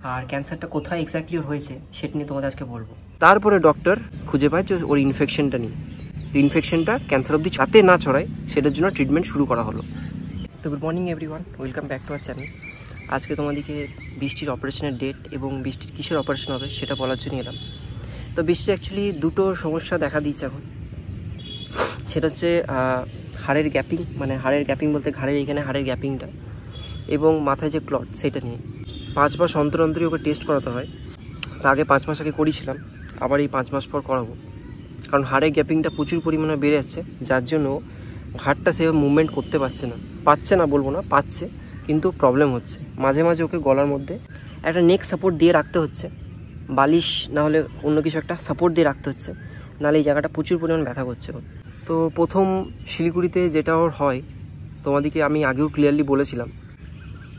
আর ক্যান্সারটা কোথায় এক্স্যাক্টলি ওর হয়েছে সেটা নিয়ে তোমাদের আজকে বলবো। তারপরে ডক্টর খুঁজে পায় যে ওর ইনফেকশনটা নিয়ে, ইনফেকশনটা ক্যান্সার অবধি যাতে না ছড়ায় সেটার জন্য ট্রিটমেন্ট শুরু করা হলো। তো good morning everyone, welcome back to our channel. আজকে তোমাদেরকে বৃষ্টির অপারেশনের ডেট এবং বৃষ্টির কিসের অপারেশন হবে সেটা বলার জন্য এলাম। তো বৃষ্টি অ্যাকচুয়ালি দুটো সমস্যা দেখা দিচ্ছে এখন। সেটা হচ্ছে হাড়ের গ্যাপিং, মানে হাড়ের গ্যাপিং বলতে ঘাড়ের এখানে হাড়ের গ্যাপিংটা, এবং মাথায় যে ক্লট সেটা নিয়ে 5 মাস অন্তর অন্তরই ওকে টেস্ট করাতে হয়। তা আগে 5 মাস আগে করিয়েছিলাম, আবার এই 5 মাস পর করাবো, কারণ হাড়ের গ্যাপিংটা প্রচুর পরিমাণে বেড়ে যাচ্ছে, যার জন্য ঘাড়টা সেভাবে মুভমেন্ট করতে পারছে না বলবো না, পাচ্ছে, কিন্তু প্রবলেম হচ্ছে। মাঝে মাঝে ওকে গলার মধ্যে একটা নেক সাপোর্ট দিয়ে রাখতে হচ্ছে, বালিশ না হলে অন্য কিছু একটা সাপোর্ট দিয়ে রাখতে হচ্ছে, নাহলে এই জায়গাটা প্রচুর পরিমাণ ব্যথা করছে। তো প্রথম শিলিগুড়িতে যেটা ওর হয় তোমাদেরকে আমি আগেও ক্লিয়ারলি বলেছিলাম,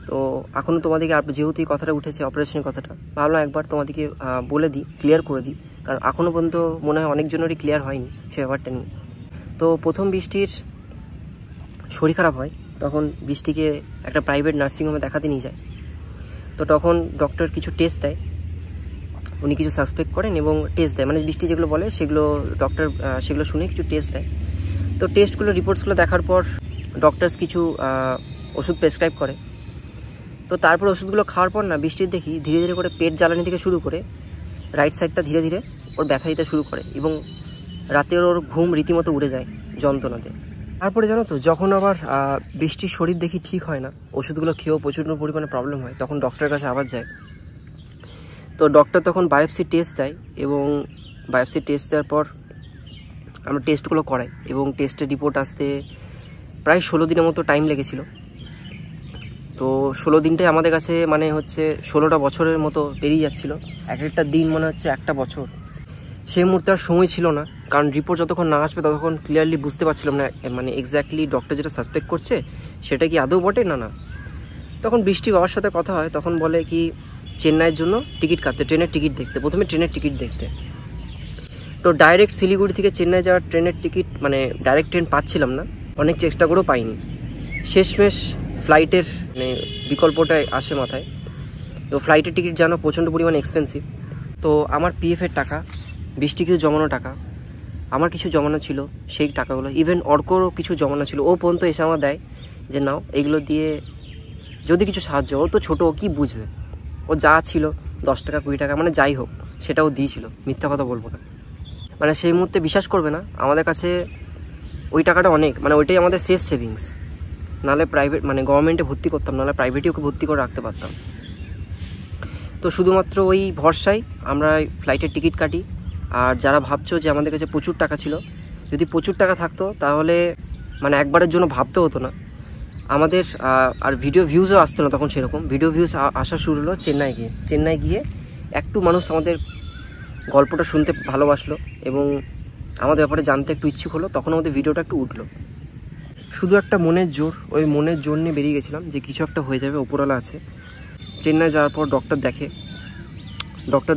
তো এখনও তোমাদেরকে যেহেতু এই কথাটা উঠেছে অপারেশনের কথাটা, ভাবলাম একবার তোমাদেরকে বলে দিই, ক্লিয়ার করে দিই, কারণ এখনও পর্যন্ত মনে হয় অনেকজনেরই ক্লিয়ার হয়নি সে ব্যাপারটা নিয়ে। তো প্রথম বৃষ্টির শরীর খারাপ হয়, তখন বৃষ্টিকে একটা প্রাইভেট নার্সিংহোমে দেখাতে নিয়ে যায়। তো তখন ডক্টর কিছু টেস্ট দেয়, উনি কিছু সাসপেক্ট করেন এবং টেস্ট দেয়, মানে বৃষ্টি যেগুলো বলে সেগুলো ডক্টর সেগুলো শুনে কিছু টেস্ট দেয়। তো টেস্টগুলো রিপোর্টসগুলো দেখার পর ডক্টরস কিছু ওষুধ প্রেসক্রাইব করে। তো তারপর ওষুধগুলো খাওয়ার পর না বৃষ্টির দেখি ধীরে ধীরে করে পেট জ্বালানি থেকে শুরু করে রাইট সাইডটা ধীরে ধীরে ওর ব্যথা দিতে শুরু করে, এবং রাতের ওর ঘুম রীতিমতো উড়ে যায় যন্ত্রণাতে। তারপরে জানো তো, যখন আবার বৃষ্টির শরীর দেখি ঠিক হয় না, ওষুধগুলো খেয়েও প্রচুর পরিমাণে প্রবলেম হয়, তখন ডক্টরের কাছে আবার যায়। তো ডক্টর তখন বায়োপসি টেস্ট দেয়, এবং বায়োপসি টেস্ট দেওয়ার পর আমরা টেস্টগুলো করাই, এবং টেস্টের রিপোর্ট আসতে প্রায় 16 দিনের মতো টাইম লেগেছিল। তো 16 দিনটাই আমাদের কাছে মানে হচ্ছে 16টা বছরের মতো পেরিয়ে যাচ্ছিলো, এক একটা দিন মনে হচ্ছে একটা বছর। সেই মুহূর্তে আর সময় ছিল না, কারণ রিপোর্ট যতক্ষণ না আসবে ততক্ষণ ক্লিয়ারলি বুঝতে পারছিলাম না, মানে এক্স্যাক্টলি ডক্টর যেটা সাসপেক্ট করছে সেটা কি আদৌ বটে না। তখন বৃষ্টি বাবার সাথে কথা হয়, তখন বলে কি চেন্নাইয়ের জন্য টিকিট কাটতে, ট্রেনের টিকিট দেখতে, প্রথমে ট্রেনের টিকিট দেখতে। তো ডাইরেক্ট শিলিগুড়ি থেকে চেন্নাই যাওয়ার ট্রেনের টিকিট, মানে ডাইরেক্ট ট্রেন পাচ্ছিলাম না, অনেক চেষ্টা করেও পাইনি। শেষমেশ ফ্লাইটের মানে বিকল্পটাই আসে মাথায়। তো ফ্লাইটের টিকিট জানো প্রচণ্ড পরিমাণে এক্সপেন্সিভ। তো আমার পিএফের টাকা, বৃষ্টি কিছু জমানো টাকা, আমার কিছু জমানো ছিল, সেই টাকাগুলো ইভেন অর্করও কিছু জমানো ছিল, ও পর্যন্ত এসে আমার দেয় যে নাও এগুলো দিয়ে যদি কিছু সাহায্য, ও তো ছোটো, ও কী বুঝবে, ও যা ছিল 10 টাকা 20 টাকা মানে যাই হোক সেটাও দিয়েছিল, মিথ্যা কথা বলবো না। মানে সেই মুহূর্তে বিশ্বাস করবে না, আমাদের কাছে ওই টাকাটা অনেক, মানে ওইটাই আমাদের শেষ সেভিংস। নাহলে প্রাইভেট মানে গভর্নমেন্টে ভর্তি করতাম, নাহলে প্রাইভেটে ওকে ভর্তি করে রাখতে পারতাম। তো শুধুমাত্র ওই ভরসায় আমরা ফ্লাইটের টিকিট কাটি। আর যারা ভাবছো যে আমাদের কাছে প্রচুর টাকা ছিল, যদি প্রচুর টাকা থাকতো তাহলে মানে একবারের জন্য ভাবতে হতো না আমাদের, আর ভিডিও ভিউজও আসতো না তখন সেরকম। ভিডিও ভিউজ আসা শুরু হলো চেন্নাই গিয়ে একটু মানুষ আমাদের গল্পটা শুনতে ভালোবাসলো এবং আমাদের ব্যাপারে জানতে একটু ইচ্ছুক হলো, তখন আমাদের ভিডিওটা একটু উঠলো। শুধু একটা মনের জোর, ওই মনের জোর নিয়ে বেরিয়ে গেছিলাম যে কিছু একটা হয়ে যাবে, ওপরওয়ালা আছে। চেন্নাই যাওয়ার পর ডক্টর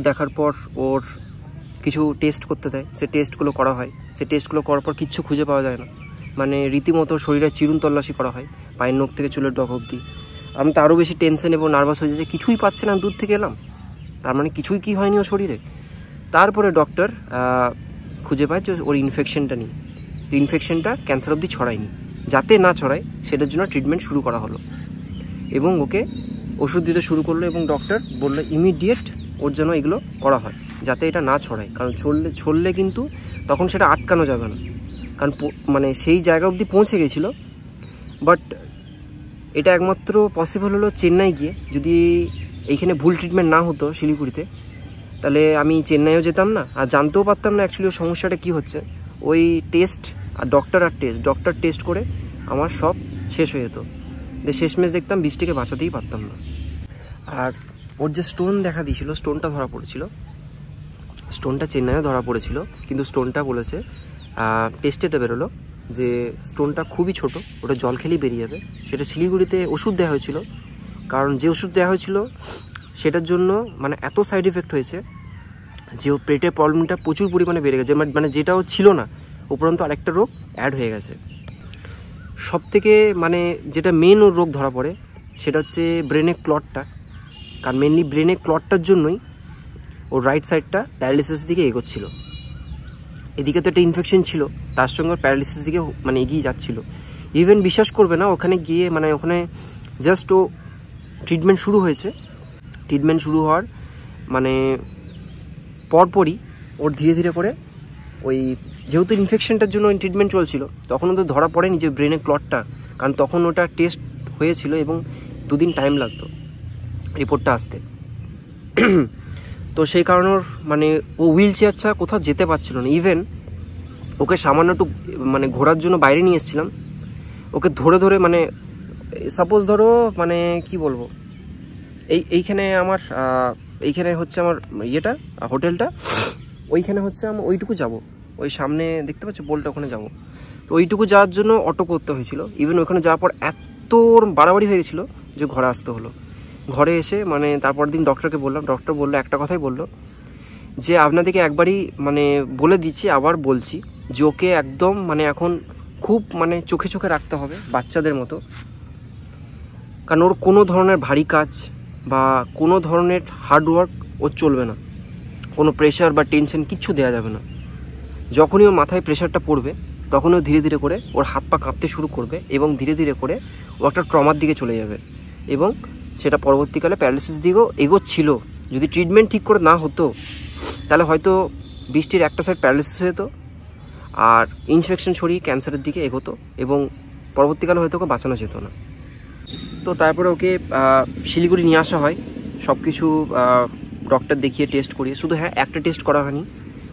দেখার পর ওর কিছু টেস্ট করতে দেয়, সে টেস্টগুলো করা হয়। সে টেস্টগুলো করার পর কিচ্ছু খুঁজে পাওয়া যায় না, মানে রীতিমতো শরীরে চিরুন তল্লাশি করা হয়, পায়ের নখ থেকে চুলের ডগ অবধি। আমি তো আরও বেশি টেনশন এবং নার্ভাস হয়ে যাচ্ছে, কিছুই পাচ্ছে না, দূর থেকে এলাম, তার মানে কিছুই কি হয়নি ওর শরীরে। তারপরে ডক্টর খুঁজে পায় যে ওর ইনফেকশনটা নিয়ে, ইনফেকশনটা ক্যান্সার অবধি ছড়ায়নি, যাতে না ছড়ায় সেটার জন্য ট্রিটমেন্ট শুরু করা হলো, এবং ওকে ওষুধ দিতে শুরু করলো। এবং ডক্টর বললো ইমিডিয়েট ওর যেন এগুলো করা হয়, যাতে এটা না ছড়ায়, কারণ ছড়লে কিন্তু তখন সেটা আটকানো যাবে না, কারণ মানে সেই জায়গা অবধি পৌঁছে গেছিলো। বাট এটা একমাত্র পসিবল হলো চেন্নাই গিয়ে। যদি এইখানে ভুল ট্রিটমেন্ট না হতো শিলিগুড়িতে, তাহলে আমি চেন্নাইও যেতাম না, আর জানতেও পারতাম না অ্যাকচুয়ালি ওর সমস্যাটা কী হচ্ছে। ওই টেস্ট আর ডক্টর টেস্ট করে আমার সব শেষ হয়ে যেত, শেষমেশ দেখতাম বৃষ্টিকে বাঁচাতেই পারতাম না। আর ওর যে স্টোন দেখা দিয়েছিল, স্টোনটা ধরা পড়েছিল, স্টোনটা চেন্নাইও ধরা পড়েছিল, কিন্তু স্টোনটা বলেছে টেস্টেটা বেরোলো যে স্টোনটা খুবই ছোট, ওটা জল খেলেই বেরিয়ে যাবে। সেটা শিলিগুড়িতে ওষুধ দেওয়া হয়েছিল, কারণ যে ওষুধ দেওয়া হয়েছিল সেটার জন্য মানে এত সাইড এফেক্ট হয়েছে যে ও পেটের প্রবলেমটা প্রচুর পরিমাণে বেড়ে গেছে, মানে যেটাও ছিল না উপরন্তু আরেকটা রোগ অ্যাড হয়ে গেছে। সব থেকে মানে যেটা মেন ওর রোগ ধরা পড়ে সেটা হচ্ছে ব্রেনের ক্লটটা, কারণ মেনলি ব্রেনে ক্লটটার জন্যই ওর রাইট সাইডটা প্যারালিসিস দিকে এগোচ্ছিল। এদিকে তো একটা ইনফেকশন ছিল, তার সঙ্গে প্যারালিসিস দিকে মানে এগিয়ে যাচ্ছিল। ইভেন বিশ্বাস করবে না, ওখানে গিয়ে মানে ওখানে জাস্ট ও ট্রিটমেন্ট শুরু হয়েছে, ট্রিটমেন্ট শুরু হওয়ার মানে পরপরই ওর ধীরে ধীরে করে ওই যেহেতু ইনফেকশনটার জন্য ওই ট্রিটমেন্ট চলছিল, তখন তো ধরা পড়েনি যে ব্রেনে ক্লটটা, কারণ তখন ওটা টেস্ট হয়েছিল এবং 2 দিন টাইম লাগতো রিপোর্টটা আসতে। তো সেই কারণে মানে ও হুইল চেয়ার ছাড়া কোথাও যেতে পারছিল না। ইভেন ওকে সামান্য একটু মানে ঘোরার জন্য বাইরে নিয়ে এসেছিলাম, ওকে ধরে ধরে মানে সাপোজ ধরো মানে কি বলবো, এইখানে আমার এইখানে হচ্ছে আমার ইয়েটা হোটেলটা, ওইখানে হচ্ছে আমি ওইটুকু যাব, ওই সামনে দেখতে পাচ্ছ পোলটা, ওখানে যাব। তো ওইটুকু যাওয়ার জন্য অটো করতে হয়েছিল। ইভেন ওখানে যাওয়ার পর এত বাড়াবাড়ি হয়ে গেছিলো যে ঘরে আসতে হলো। ঘরে এসে মানে তারপর দিন ডক্টরকে বললাম, ডক্টর বললো একটা কথাই বললো যে আপনাদেরকে একবারই মানে বলে দিচ্ছি, আবার বলছি যে ওকে একদম মানে এখন খুব মানে চোখে চোখে রাখতে হবে বাচ্চাদের মতো, কারণ ওর কোনো ধরনের ভারী কাজ বা কোনো ধরনের হার্ডওয়ার্ক ওর চলবে না, কোনো প্রেশার বা টেনশন কিচ্ছু দেওয়া যাবে না। যখনই ওর মাথায় প্রেশারটা পড়বে তখনই ও ধীরে ধীরে করে ওর হাত পা কাঁপতে শুরু করবে এবং ধীরে ধীরে করে ও একটা ট্রমার দিকে চলে যাবে এবং সেটা পরবর্তীকালে প্যারালিসিস দিকেও এগোচ্ছিল। যদি ট্রিটমেন্ট ঠিক করে না হতো তাহলে হয়তো বৃষ্টির একটা সাইড প্যারালিসিস হয়ে যেত আর ইনফেকশন ছড়িয়ে ক্যান্সারের দিকে এগোতো এবং পরবর্তীকালে হয়তো ওকে বাঁচানো যেত না। তো তারপরে ওকে শিলিগুড়ি নিয়ে আসা হয়, সব কিছু ডক্টর দেখিয়ে টেস্ট করিয়ে। শুধু হ্যাঁ একটা টেস্ট করা হয়নি,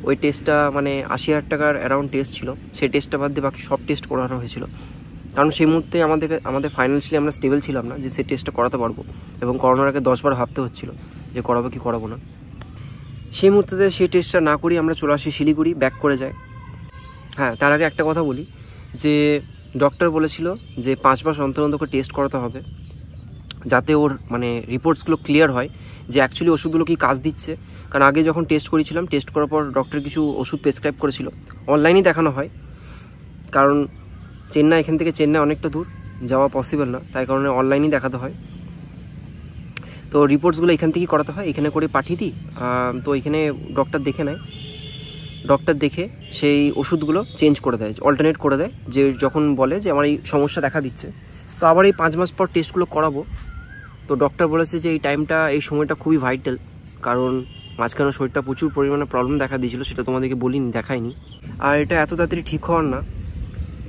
ওই টেস্টটা মানে 80,000 টাকার অ্যারাউন্ড টেস্ট ছিল, সেই টেস্টটা বাদ দিয়ে বাকি সব টেস্ট করানো হয়েছিল। কারণ সেই মুহূর্তে আমাদের ফাইন্যান্সিয়ালি আমরা স্টেবল ছিলাম না যে সেই টেস্টটা করাতে পারবো, এবং করানোর আগে 10 বার ভাবতে হচ্ছিল যে করাবো কি করাবো না। সেই মুহূর্তে সেই টেস্টটা না করি আমরা চলে আসি শিলিগুড়ি, ব্যাক করে যাই। হ্যাঁ, তার আগে একটা কথা বলি যে ডক্টর বলেছিল যে 5 মাস অন্তর অন্তর টেস্ট করাতে হবে, যাতে ওর মানে রিপোর্টসগুলো ক্লিয়ার হয় যে অ্যাকচুয়ালি ওষুধগুলো কি কাজ দিচ্ছে। কারণ আগে যখন টেস্ট করেছিলাম, টেস্ট করার পর ডক্টর কিছু ওষুধ প্রেসক্রাইব করেছিল, অনলাইনেই দেখানো হয়, কারণ চেন্নাই এখান থেকে চেন্নাই অনেকটা দূর, যাওয়া পসিবল না, তাই কারণে অনলাইনেই দেখাতে হয়। তো রিপোর্টসগুলো এখান থেকেই করাতে হয়, এখানে করে পাঠিয়ে দিই। তো এখানে ডক্টর দেখে নেয়, ডক্টর দেখে সেই ওষুধগুলো চেঞ্জ করে দেয়, অল্টারনেট করে দেয়, যে যখন বলে যে আমার এই সমস্যা দেখা দিচ্ছে তো আবার এই 5 মাস পর টেস্টগুলো করাবো। তো ডক্টর বলেছে যে এই টাইমটা, এই সময়টা খুবই ভাইটাল, কারণ মাঝখানে শরীরটা প্রচুর পরিমাণে প্রবলেম দেখা দিয়েছিল, সেটা তোমাদেরকে বলিনি, দেখায়নি। আর এটা এত তাড়াতাড়ি ঠিক হওয়ার না।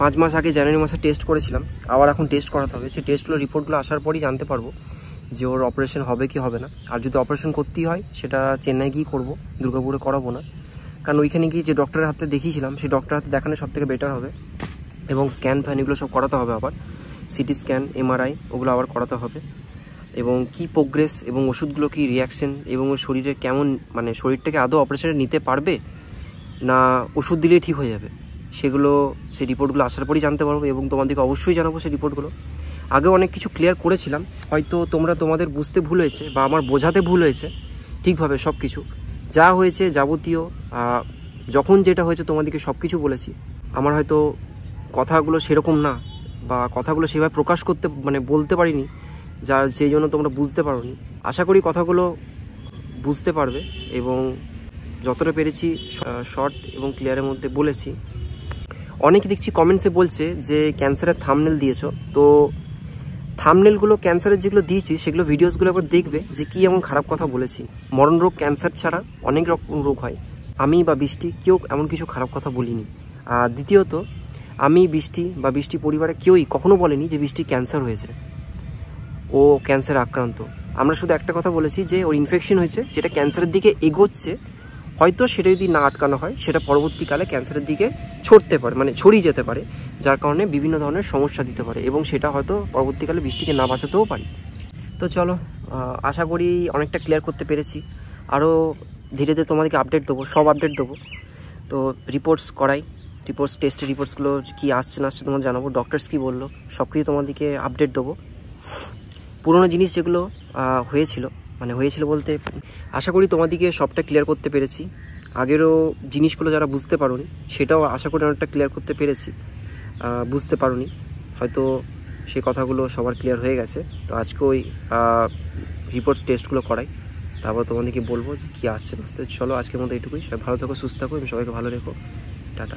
5 মাস আগে জানুয়ারি মাসে টেস্ট করেছিলাম, আবার এখন টেস্ট করাতে হবে। সেই টেস্টগুলো রিপোর্টগুলো আসার পরই জানতে পারবো যে ওর অপারেশন হবে কি হবে না। আর যদি অপারেশন করতেই হয় সেটা চেন্নাই গিয়ে করবো, দুর্গাপুরে করাবো না, কারণ ওইখানে গিয়ে যে ডক্টরের হাতে দেখিয়েছিলাম সেই ডক্টরের হাতে দেখানো সব থেকে বেটার হবে। এবং স্ক্যান ফ্যান এগুলো সব করাতে হবে, আবার সিটি স্ক্যান, এমআরআই ওগুলো আবার করাতে হবে, এবং কি প্রোগ্রেস এবং ওষুধগুলো কি রিয়াকশন, এবং ওর শরীরে কেমন মানে শরীরটাকে আদৌ অপারেশনে নিতে পারবে না ওষুধ দিলেই ঠিক হয়ে যাবে, সেগুলো সেই রিপোর্টগুলো আসার পরই জানতে পারবো এবং তোমাদেরকে অবশ্যই জানাবো সেই রিপোর্টগুলো। আগেও অনেক কিছু ক্লিয়ার করেছিলাম, হয়তো তোমাদের বুঝতে ভুল হয়েছে বা আমার বোঝাতে ভুল হয়েছে ঠিকভাবে। সব কিছু যা হয়েছে যাবতীয় যখন যেটা হয়েছে তোমাদেরকে সব কিছু বলেছি। আমার হয়তো কথাগুলো সেরকম না, বা কথাগুলো সেভাবে প্রকাশ করতে মানে বলতে পারিনি, যা সেই জন্য তোমরা বুঝতে পারোনি। আশা করি কথাগুলো বুঝতে পারবে এবং যতটা পেরেছি শর্ট এবং ক্লিয়ারের মধ্যে বলেছি। অনেকে দেখছি কমেন্টসে বলছে যে ক্যান্সারের থাম্বনেল দিয়েছো, তো থাম্বনেলগুলো ক্যান্সারের যেগুলো দিয়েছি সেগুলো ভিডিওসগুলো একবার দেখবে যে কী এমন খারাপ কথা বলেছি। মরণ রোগ ক্যান্সার ছাড়া অনেক রকম রোগ হয়, আমি বা বৃষ্টি কেউ এমন কিছু খারাপ কথা বলিনি। আর দ্বিতীয়ত, আমি বৃষ্টি বা বৃষ্টি পরিবারে কেউই কখনো বলেনি যে বৃষ্টি ক্যান্সার হয়েছে, ও ক্যান্সার আক্রান্ত। আমরা শুধু একটা কথা বলেছি যে ওর ইনফেকশন হয়েছে, যেটা ক্যান্সারের দিকে এগোচ্ছে, হয়তো সেটা যদি না আটকানো হয় সেটা পরবর্তীকালে ক্যান্সারের দিকে ছড়তে পারে, মানে ছড়িয়ে যেতে পারে, যার কারণে বিভিন্ন ধরনের সমস্যা দিতে পারে, এবং সেটা হয়তো পরবর্তীকালে বৃষ্টিকে না বাঁচাতেও পারি। তো চলো, আশা করি অনেকটা ক্লিয়ার করতে পেরেছি। আরও ধীরে ধীরে তোমাদেরকে আপডেট দেবো, সব আপডেট দেবো। তো রিপোর্টস করাই, রিপোর্টস টেস্টের রিপোর্টসগুলো কী আসছে না আসছে তোমাদের জানাবো, ডক্টরস কী বললো সব কিছু তোমাদেরকে আপডেট দেবো। পুরোনো জিনিস যেগুলো হয়েছিল বলতে আশা করি তোমাদেরকে সবটা ক্লিয়ার করতে পেরেছি। আগেরও জিনিসগুলো যারা বুঝতে পারোনি সেটাও আশা করি অনেকটা ক্লিয়ার করতে পেরেছি। বুঝতে পারোনি হয়তো সেই কথাগুলো সবার ক্লিয়ার হয়ে গেছে। তো আজকে ওই রিপোর্টস টেস্টগুলো করাই, তারপর তোমাদেরকে বলবো যে কী আসছে না আসছে। চলো আজকের মতো এইটুকুই, সবাই ভালো থাকো, সুস্থ থাকো এবং সবাইকে ভালো রেখো। টাটা।